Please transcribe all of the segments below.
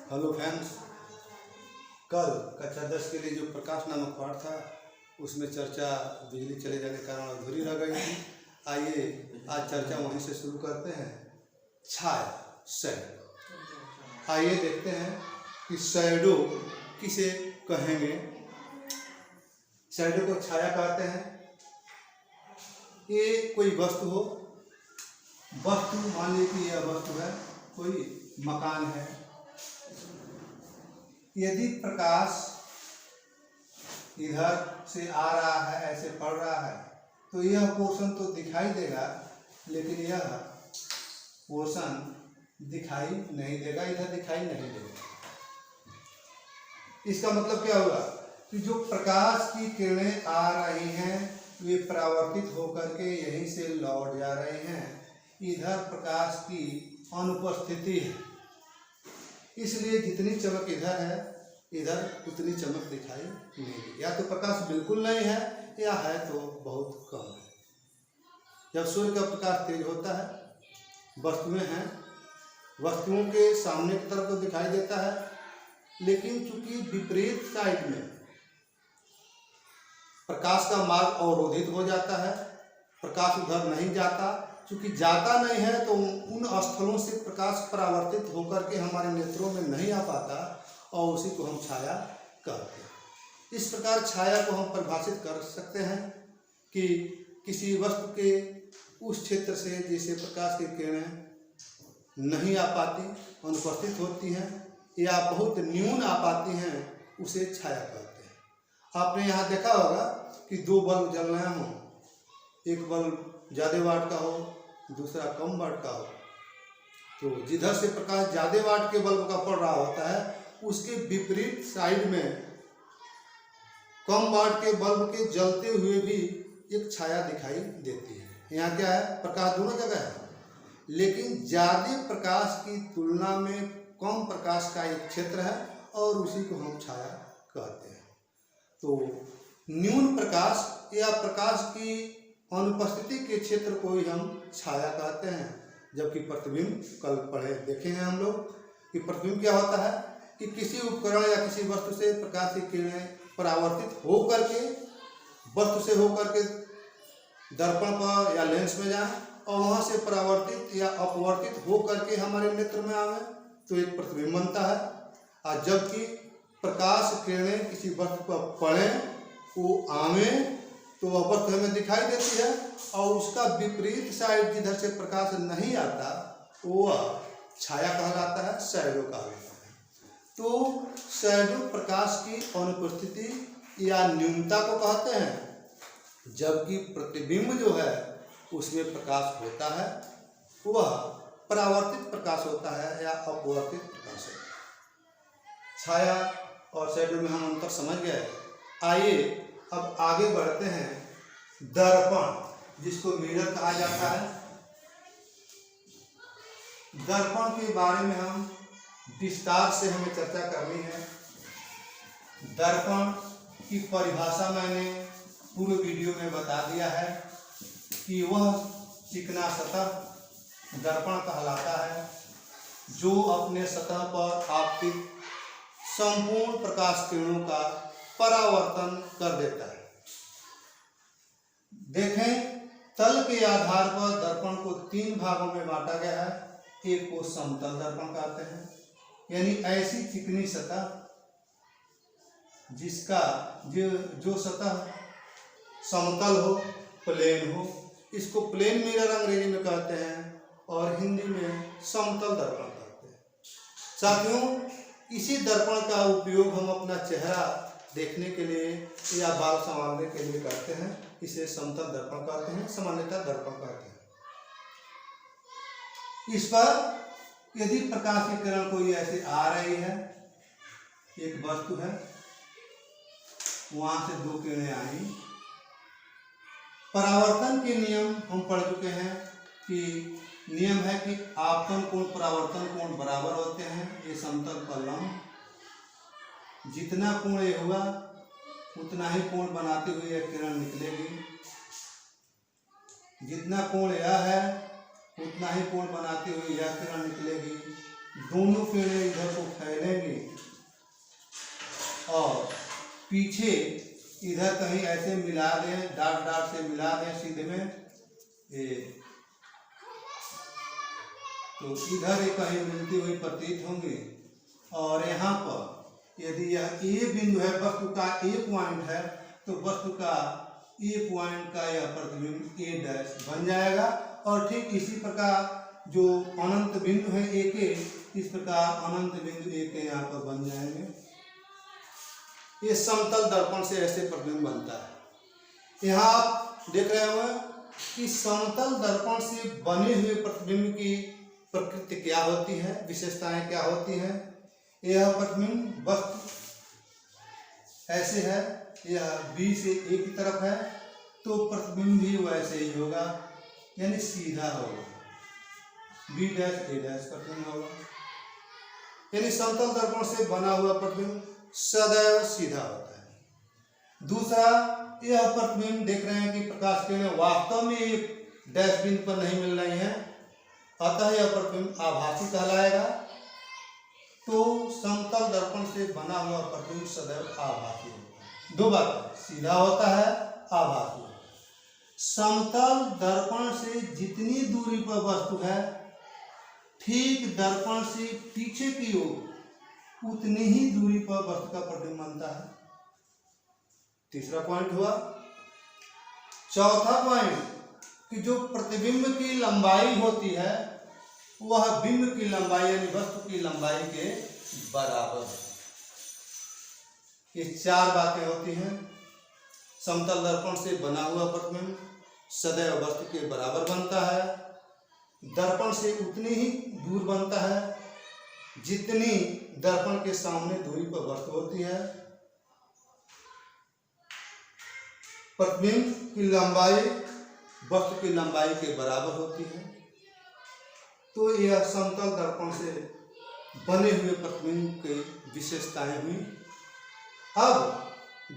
Hello friends, कल कक्षा 10 के लिए जो प्रकाश नामक पाठ था उसमें चर्चा बिजली चले जाने के कारण अधूरी रह गई थी। आइए आज चर्चा वहीं से शुरू करते हैं। छाया, शैडो। आइए देखते हैं कि शैडो किसे कहेंगे। शैडो को छाया कहते हैं। ये कोई वस्तु हो, वस्तु मान लीजिए कि यह वस्तु है, कोई मकान है। यदि प्रकाश इधर से आ रहा है, ऐसे पड़ रहा है, तो यह पोर्शन तो दिखाई देगा, लेकिन यह पोर्शन दिखाई नहीं देगा, इधर दिखाई नहीं देगा। इसका मतलब क्या हुआ कि जो प्रकाश की किरणें आ रही हैं वे परावर्तित होकर के यहीं से लौट जा रहे हैं। इधर प्रकाश की अनुपस्थिति है, इसलिए जितनी चमक इधर है इधर उतनी चमक दिखाई नहीं देगी। या तो प्रकाश बिल्कुल नहीं है या है तो बहुत कम है। जब सूर्य का प्रकाश तेज होता है, वस्तुएं हैं, वस्तुओं के सामने की तरफ तो दिखाई देता है, लेकिन चूंकि विपरीत साइड में प्रकाश का मार्ग अवरोधित हो जाता है, प्रकाश उधर नहीं जाता। चूंकि जाता नहीं है तो उन स्थलों से प्रकाश परावर्तित होकर के हमारे नेत्रों में नहीं आ पाता और उसी को हम छाया कहते हैं। इस प्रकार छाया को हम परिभाषित कर सकते हैं कि किसी वस्तु के उस क्षेत्र से जिसे प्रकाश की किरणें नहीं आ पाती, अनुपस्थित होती हैं या बहुत न्यून आ पाती हैं, उसे छाया कहते हैं। आपने यहाँ देखा होगा कि दो बल्ब जल रहे हों, एक बल्ब ज़्यादा वाट का हो, दूसरा कम वाट का हो, तो जिधर से प्रकाश ज़्यादा वाट के बल्ब का पड़ रहा होता है उसके विपरीत साइड में कम वाट के बल्ब के जलते हुए भी एक छाया दिखाई देती है। यहाँ क्या है, प्रकाश दोनों जगह है, लेकिन ज़्यादा प्रकाश की तुलना में कम प्रकाश का एक क्षेत्र है और उसी को हम छाया कहते हैं। तो न्यून प्रकाश या प्रकाश की अनुपस्थिति के क्षेत्र को ही हम छाया कहते हैं। जबकि प्रतिबिंब कल पढ़े देखे हैं हम लोग कि प्रतिबिंब क्या होता है कि किसी उपकरण या किसी वस्तु से प्रकाश की किरणें परावर्तित हो करके वस्तु से होकर के दर्पण पर या लेंस में जाए और वहाँ से परावर्तित या अपवर्तित हो करके हमारे नेत्र में आवे, तो एक प्रतिबिंब बनता है। और जबकि प्रकाश किरणें किसी वस्तु पर पड़े, वो आवे, तो वह वस्तु हमें दिखाई देती है और उसका विपरीत साइड जिधर से प्रकाश नहीं आता वह छाया कहलाता है, शैडो कहलाता है। तो शैडो प्रकाश की अनुपस्थिति या न्यूनता को कहते हैं, जबकि प्रतिबिंब जो है उसमें प्रकाश होता है, वह परावर्तित प्रकाश होता है या अपवर्तित प्रकाश होता है। छाया और शैडो में हम अंतर समझ गए। आइए अब आगे बढ़ते हैं। दर्पण, जिसको मिरर कहा जाता है, दर्पण के बारे में हम विस्तार से हमें चर्चा करनी है। दर्पण की परिभाषा मैंने पूर्व वीडियो में बता दिया है कि वह चिकना सतह दर्पण कहलाता है जो अपने सतह पर आपतित संपूर्ण प्रकाश किरणों का परावर्तन कर देता है। देखें, तल के आधार पर दर्पण को 3 भागों में बांटा गया है। एक को समतल दर्पण कहते हैं, यानी ऐसी चिकनी सतह जिसका जो सतह समतल हो, प्लेन हो, इसको प्लेन मिरर अंग्रेजी में कहते हैं और हिंदी में समतल दर्पण कहते हैं। साथियों, इसी दर्पण का उपयोग हम अपना चेहरा देखने के लिए या बाल संवारने के लिए करते हैं। इसे समतल दर्पण कहते हैं, सामान्यतः दर्पण कहते हैं। इस पर यदि प्रकाश की किरण कोई ऐसे आ रही है, एक वस्तु है, वहां से 2 किरणें आई, परावर्तन के नियम हम पढ़ चुके हैं कि नियम है कि आपतन कोण परावर्तन कोण बराबर होते हैं। ये समतल पर लंब, जितना कोण ये हुआ उतना ही कोण बनाते हुए यह किरण निकलेगी, जितना कोण यह है उतना ही कोण बनाते हुए यह किरण निकलेगी। दोनों किरणें इधर को फैलेंगी पीछे इधर कहीं ऐसे मिला दें, डाट डाट से मिला दें सीधे में ये, तो इधर ये कहीं मिलती हुई प्रतीत होंगी। और यहाँ पर यदि यह ए बिंदु है, वस्तु का ए पॉइंट है, तो वस्तु का ए पॉइंट का यह प्रतिबिंब ए डैश बन जाएगा। और ठीक इसी प्रकार जो अनंत बिंदु है ए के, इस प्रकार अनंत बिंदु ए के यहाँ पर बन जाएंगे। ये समतल दर्पण से ऐसे प्रतिबिंब बनता है। यहाँ आप देख रहे होंगे कि समतल दर्पण से बने हुए प्रतिबिंब की प्रकृति क्या होती है, विशेषताएं क्या होती हैं। यह प्रतिबिंब वस्तु ऐसे है, यह बी से ए की तरफ है, तो प्रतिबिंब भी वैसे ही होगा, यानी सीधा होगा, बी डैश ए डैश प्रतिबिंब होगा। यानी समतल दर्पण से बना हुआ प्रतिबिंब सदैव सीधा होता है। दूसरा, यह प्रतिबिंब देख रहे हैं कि प्रकाश किरणें वास्तव में एक डैश बिंदु पर नहीं मिल रही हैं, अतः यह प्रतिबिंब आभासी कहलाएगा। तो समतल दर्पण से बना हुआ प्रतिबिंब सदैव आभासी होता है। दो बातें, सीधा होता है, आभासी। समतल दर्पण से जितनी दूरी पर वस्तु है, ठीक दर्पण से पीछे की ओर उतनी ही दूरी पर वस्तु का प्रतिबिंब बनता है। तीसरा पॉइंट हुआ। चौथा पॉइंट कि जो प्रतिबिंब की लंबाई होती है वह बिंब की लंबाई यानी वस्तु की लंबाई के बराबर है। ये चार बातें होती हैं। समतल दर्पण से बना हुआ प्रतिबिंब सदैव वस्तु के बराबर बनता है, दर्पण से उतनी ही दूर बनता है जितनी दर्पण के सामने दूरी पर वस्तु होती है, प्रतिबिंब की लंबाई वस्तु की लंबाई के बराबर होती है। तो यह समतल दर्पण से बने हुए प्रतिबिंब की विशेषताएं हुई। अब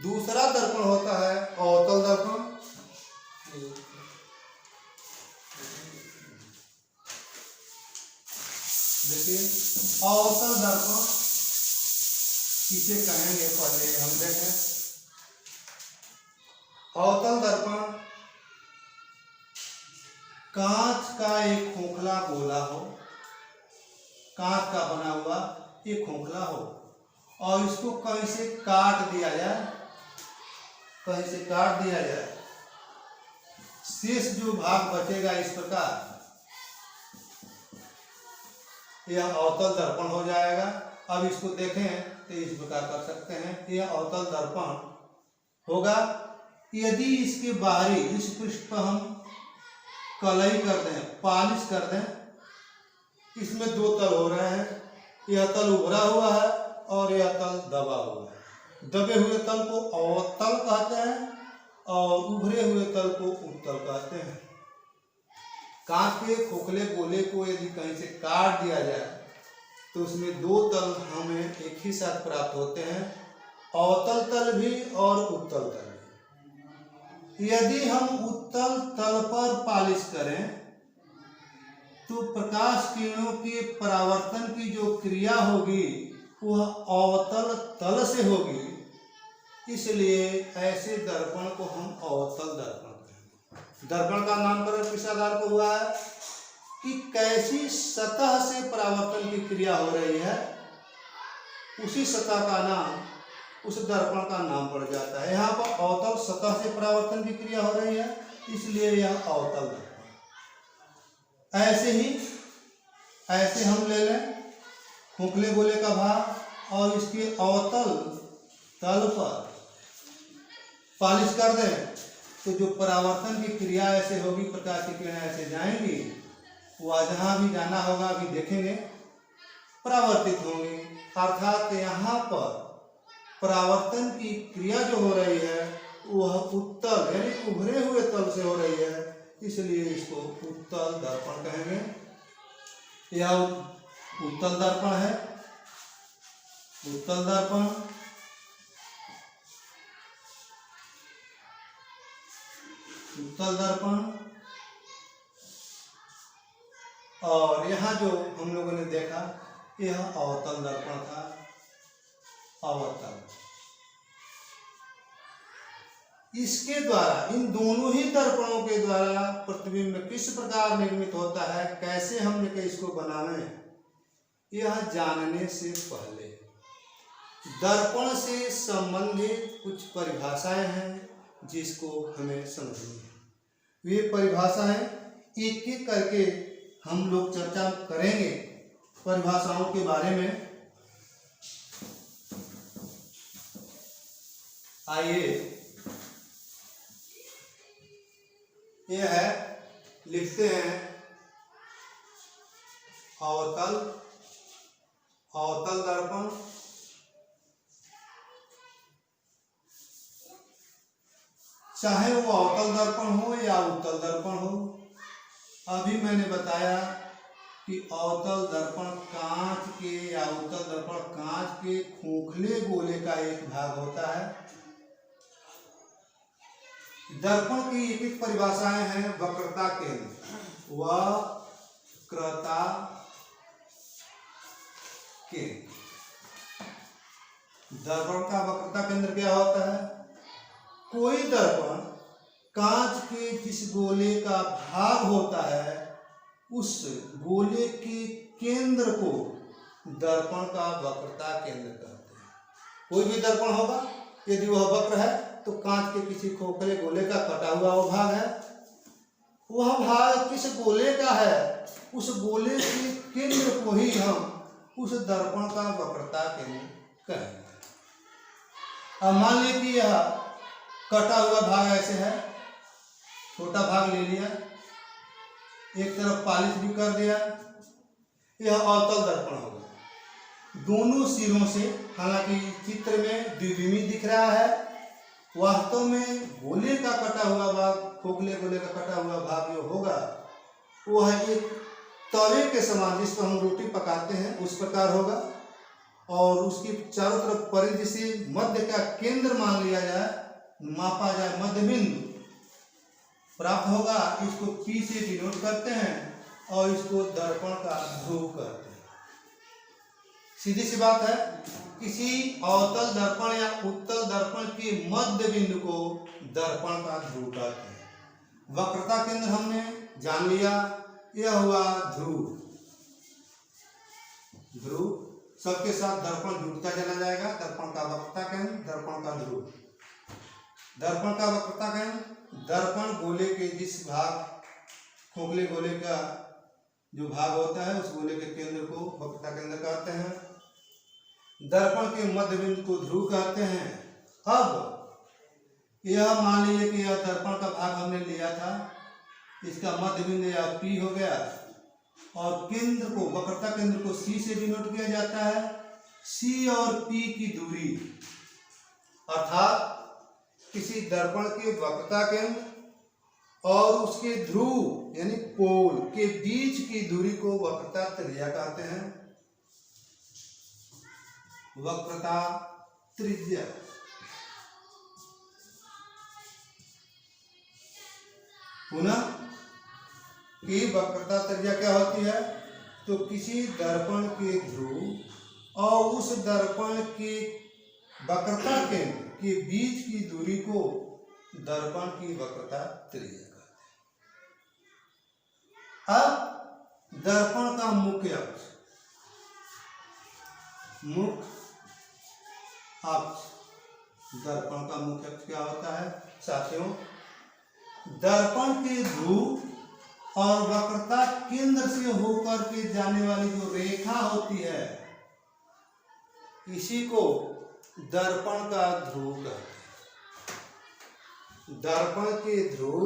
दूसरा दर्पण होता है अवतल दर्पण। देखिए अवतल दर्पण किसे कहेंगे, पहले हम देखें। अवतल दर्पण कांच का एक खोखला गोला हो, कांच का बना हुआ एक खोखला हो, और इसको कहीं से काट दिया जाए, कहीं से काट दिया जाए, शेष जो भाग बचेगा इस प्रकार, यह अवतल दर्पण हो जाएगा। अब इसको देखें तो इस प्रकार कर सकते हैं, यह अवतल दर्पण होगा। यदि इसके बाहरी इस पृष्ठ पर हम कलई कर दें, पॉलिश कर दें, इसमें दो तल हो रहे हैं, यह तल उभरा हुआ है और यह तल दबा हुआ है। दबे हुए तल को अवतल कहते हैं और उभरे हुए तल को उत्तल कहते हैं। कांच के खोखले गोले को यदि कहीं से काट दिया जाए तो उसमें दो तल हमें एक ही साथ प्राप्त होते हैं, अवतल तल भी और उत्तल तल भी। यदि हम उत्तल तल पर पॉलिश करें तो प्रकाश किरणों के परावर्तन की जो क्रिया होगी वह अवतल तल से होगी, इसलिए ऐसे दर्पण को हम अवतल दर्पण कहेंगे। दर्पण का नामकरण किस आधार पर हुआ है कि कैसी सतह से परावर्तन की क्रिया हो रही है, उसी सतह का नाम, उस दर्पण का नाम पड़ जाता है। यहाँ पर अवतल सतह से परावर्तन की क्रिया हो रही है, इसलिए यह अवतल दर्पण। ऐसे ही ऐसे हम ले लें खोखले गोले का भाग और इसके अवतल तल पर पॉलिश कर दें तो जो परावर्तन की क्रिया ऐसे होगी, प्रकाश की किरणें ऐसे जाएंगी, वह जहाँ भी जाना होगा अभी देखेंगे परावर्तित होंगे। अर्थात यहाँ पर परावर्तन की क्रिया जो हो रही है वह उत्तल यानी उभरे हुए तल से हो रही है, इसलिए इसको उत्तल दर्पण कहेंगे। यह उत्तल दर्पण है। उत्तल दर्पण उत्तल दर्पण और यहाँ जो हम लोगों ने देखा यह अवतल दर्पण था। अवतल इसके द्वारा, इन दोनों ही दर्पणों के द्वारा प्रतिबिंब किस प्रकार निर्मित होता है, कैसे हम लेके इसको बनावें, यह जानने से पहले दर्पण से संबंधित कुछ परिभाषाएं हैं जिसको हमें समझनी है। वे परिभाषाएं एक एक करके हम लोग चर्चा करेंगे परिभाषाओं के बारे में। आइए, यह है, लिखते हैं अवतल दर्पण, चाहे वो अवतल दर्पण हो या उत्तल दर्पण हो। अभी मैंने बताया कि अवतल दर्पण कांच के या उत्तल दर्पण कांच के खोखले गोले का एक भाग होता है। दर्पण की एक एक परिभाषाएं हैं। वक्रता केंद्र, वक्रता केंद्र, दर्पण का वक्रता केंद्र क्या होता है? कोई दर्पण कांच के जिस गोले का भाग होता है उस गोले के केंद्र को दर्पण का वक्रता केंद्र कहते हैं। कोई भी दर्पण होगा, यदि वह वक्र है तो कांच के किसी खोखले गोले का कटा हुआ वो भाग है, वह भाग किस गोले का है, उस गोले के केंद्र को ही हम उस दर्पण का वक्रता केंद्र कहेंगे। अब मान लीजिए कि यह कटा हुआ भाग ऐसे है, छोटा भाग ले लिया, एक तरफ पॉलिश भी कर दिया, यह अवतल दर्पण होगा। दोनों सिरों से, हालांकि चित्र में द्विविमी दिख रहा है, वास्तव में गोले का कटा हुआ भाग, खोखले गोले का कटा हुआ भाग जो होगा वह एक तवे के समान, जिस पर हम रोटी पकाते हैं उस प्रकार होगा, और उसकी चारों तरफ परिधि से मध्य का केंद्र मान लिया जाए, मापा जाए, मध्य बिंदु प्राप्त होगा। इसको P से डिनोट करते हैं और इसको दर्पण का ध्रुव कहते हैं। सीधी सी बात है, किसी अवतल दर्पण या उत्तल दर्पण के मध्य बिंदु को दर्पण का ध्रुव कहते हैं। वक्रता केंद्र हमने जान लिया, यह हुआ ध्रुव। सबके साथ दर्पण जुड़ता चला जाएगा। दर्पण का वक्रता केंद्र, दर्पण का ध्रुव। दर्पण का वक्रता केंद्र, दर्पण गोले के जिस भाग, खोखले गोले का जो भाग होता है उस गोले के केंद्र को वक्रता केंद्र कहते हैं। दर्पण के मध्य बिंदु को ध्रुव कहते हैं। अब यह मान लीजिए कि यह दर्पण का भाग हमने लिया था, इसका मध्य बिंदु या P हो गया, और केंद्र को, वक्रता केंद्र को C से डिनोट किया जाता है। C और P की दूरी, अर्थात किसी दर्पण के वक्रता केंद्र और उसके ध्रुव यानी पोल के बीच की दूरी को वक्रता त्रिज्या कहते हैं। वक्रता त्रिज्या, पुनः कि वक्रता त्रिज्या क्या होती है? तो किसी दर्पण के ध्रुव और उस दर्पण के वक्रता केंद्र के बीच की दूरी को दर्पण की वक्रता त्रिज्या कहते हैं। अब दर्पण का मुख्य अक्ष, दर्पण का मुख्य अक्ष क्या होता है साथियों? दर्पण के ध्रुव और वक्रता केंद्र से होकर के जाने वाली जो रेखा होती है, इसी को दर्पण का ध्रुव कहते हैं। दर्पण के ध्रुव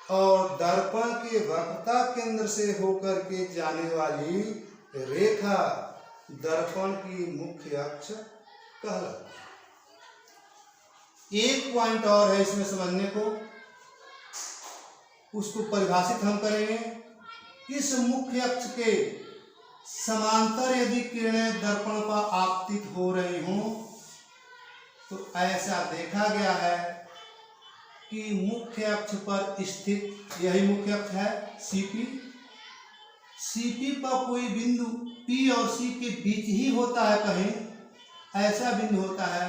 और दर्पण के वक्रता केंद्र से होकर के जाने वाली रेखा दर्पण की मुख्य अक्ष कहलाती है। एक पॉइंट और है इसमें समझने को, उसको परिभाषित हम करेंगे। इस मुख्य अक्ष के समांतर यदि किरणें दर्पण पर आपतित हो रही हों तो ऐसा देखा गया है कि मुख्य अक्ष पर स्थित, यही मुख्य अक्ष है CP, CP पर कोई बिंदु P और C के बीच ही होता है, कहीं ऐसा बिंदु होता है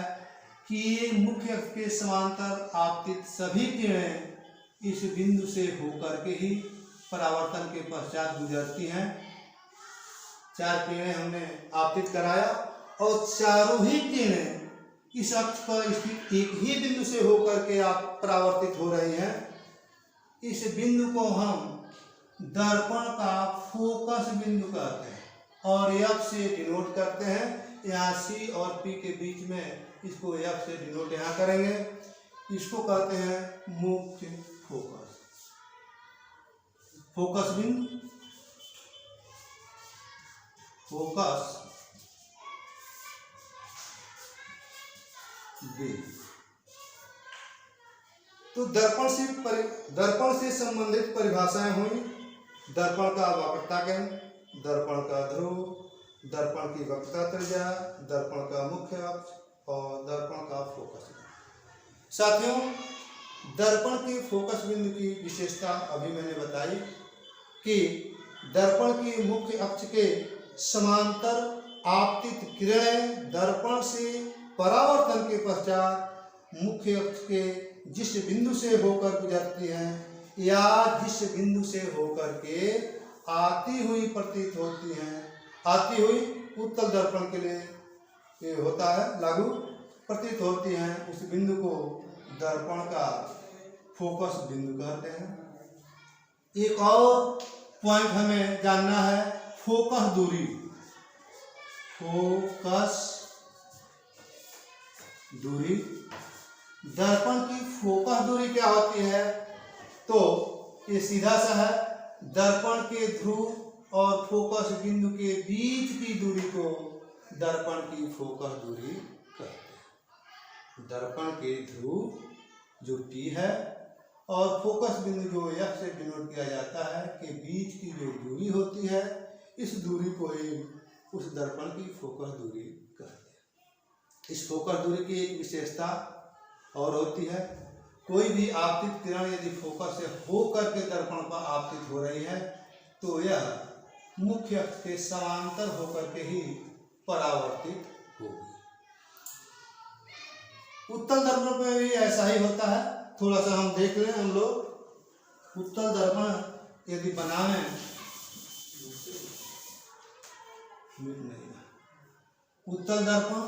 कि ये मुख्य अक्ष के समांतर आपतित सभी किरणें इस बिंदु से होकर के ही परावर्तन के पश्चात गुजरती हैं। 4 किरणें हमने आपतित कराया और चारों ही किरणें इस अक्ष पर स्थित एक ही बिंदु से होकर के आप परावर्तित हो रही हैं। इस बिंदु को हम दर्पण का फोकस बिंदु कहते हैं और F से डिनोट करते हैं। यहाँ C और P के बीच में इसको F से डिनोट यहाँ करेंगे। इसको कहते हैं मुख्य फोकस, फोकस बिंदु, फोकस बिंदु। तो दर्पण से संबंधित परिभाषाएं हुई। दर्पण का वक्रता केंद्र, दर्पण का ध्रुव, दर्पण की वक्रता त्रिज्या, दर्पण का मुख्य अक्ष और दर्पण का फोकस बिंदु। साथियों, दर्पण के फोकस बिंदु की विशेषता अभी मैंने बताई कि दर्पण के मुख्य अक्ष के समांतर आपतित किरणें दर्पण से परावर्तन के पश्चात मुख्य अक्ष के जिस बिंदु से होकर गुजरती हैं या जिस बिंदु से होकर के आती हुई प्रतीत होती हैं, आती हुई उत्तल दर्पण के लिए ये होता है लागू, प्रतीत होती हैं, उस बिंदु को दर्पण का फोकस बिंदु कहते हैं। एक और पॉइंट हमें जानना है, फोकस दूरी। फोकस दूरी, दर्पण की फोकस दूरी क्या होती है? तो ये सीधा सा है, दर्पण के ध्रुव और फोकस बिंदु के बीच की दूरी को दर्पण की फोकस दूरी कहते हैं। दर्पण के ध्रुव जो P है और फोकस बिंदु जो F से डिनोट किया जाता है के बीच की जो दूरी होती है, इस दूरी को ही उस दर्पण की फोकस दूरी कहते हैं। इस फोकस दूरी की एक विशेषता और होती है, कोई भी आपतित किरण यदि फोकस से होकर के दर्पण पर आपतित हो रही है तो यह मुख्य अक्ष के समांतर होकर के ही परावर्तित होगी। उत्तल दर्पण में भी ऐसा ही होता है। थोड़ा सा हम देख लें हम लोग। उत्तल दर्पण यदि बनावे, उत्तल दर्पण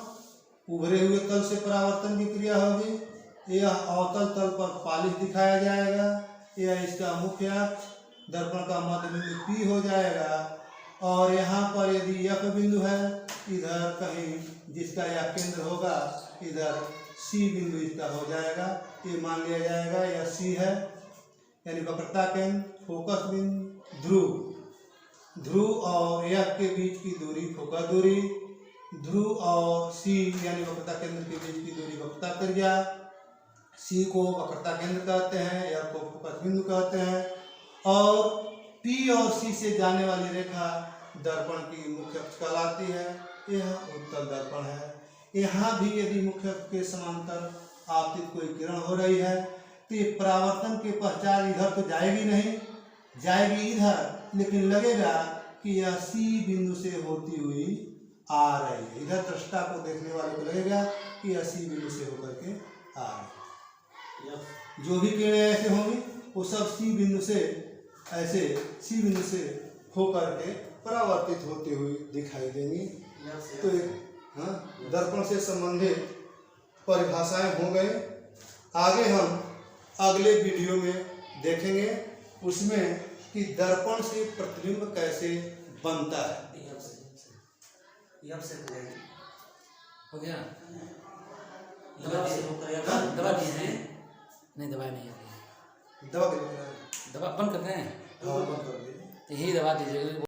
उभरे हुए तल से परावर्तन की क्रिया होगी। यह अवतल तल पर पॉलिश दिखाया जाएगा। यह इसका मुख्य अक्ष, दर्पण का मध्य बिंदु P हो जाएगा और यहाँ पर यदि F बिंदु है, इधर कहीं जिसका यह केंद्र होगा, इधर C बिंदु इसका हो जाएगा। ये मान लिया जाएगा यह C है, यानी वक्रता केंद्र, फोकस बिंदु, ध्रुव और F के बीच की दूरी फोकस दूरी, ध्रुव और C यानी वक्रता केंद्र के बीच की दूरी वक्रता त्रिज्या। C को वक्रता केंद्र कहते हैं, F को फोकस बिंदु कहते हैं और P और C से जाने वाली रेखा दर्पण की मुख्य अक्ष कहलाती है। यह उत्तल दर्पण है। यहाँ भी यदि मुख्य अक्ष के समांतर आपतित कोई किरण हो रही है तो ये परावर्तन के पश्चात इधर तो जाएगी नहीं, जाएगी इधर, लेकिन लगेगा कि यह C बिंदु से होती हुई आ रही है। इधर दृष्टा को देखने वाले को लगेगा कि यह C बिंदु से होकर के आ रही है। जो भी किरणें ऐसे होंगी वो सब C बिंदु से ऐसे C बिंदु से होकर के परावर्तित होती हुई दिखाई देंगी। तो दर्पण से संबंधित परिभाषाएं हो गई। आगे हम अगले वीडियो में देखेंगे उसमें कि दर्पण से प्रतिबिंब कैसे बनता है। हो गया? दवा दी है? नहीं, दवा नहीं है। दवा दवा बंद करते हैं, हाँ, बंद कर दीजिए। यही दवा दीजिएगा।